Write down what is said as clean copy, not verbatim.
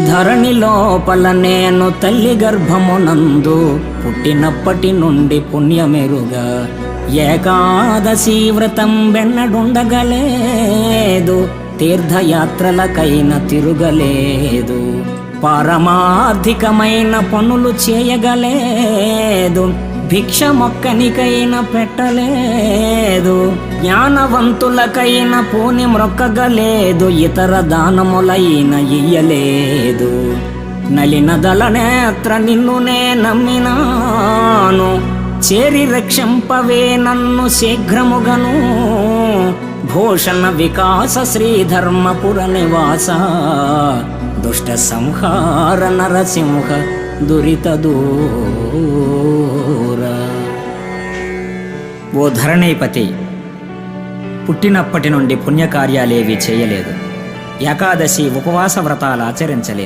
ధరణి లోపల నేను తల్లి గర్భమునందు పుట్టినప్పటి నుండి పుణ్యమెరుగా ఏకాదశి వ్రతం వెన్నడుండగలేదు, తీర్థయాత్రలకైన తిరుగలేదు, పారమార్థికమైన పనులు చేయగలేదు, భిక్ష మొక్కనికైన పెట్టలేదు, జ్ఞానవంతులకైన పూని మ్రొక్కగలేదు, ఇతర దానములైన ఇయ్యలేదు. నలినదల నేత్ర నిన్ను నే నమ్మినాను, చేరి రక్షింపవే నన్ను శీఘ్రముగను. భూషణ వికాస శ్రీధర్మపుర నివాస, దుష్ట సంహార నరసింహ దురిత దూర. ఓ ధరణీపతి, పుట్టినప్పటి నుండి పుణ్యకార్యాలేవి చేయలేదు, ఏకాదశి ఉపవాస వ్రతాలు ఆచరించలేదు.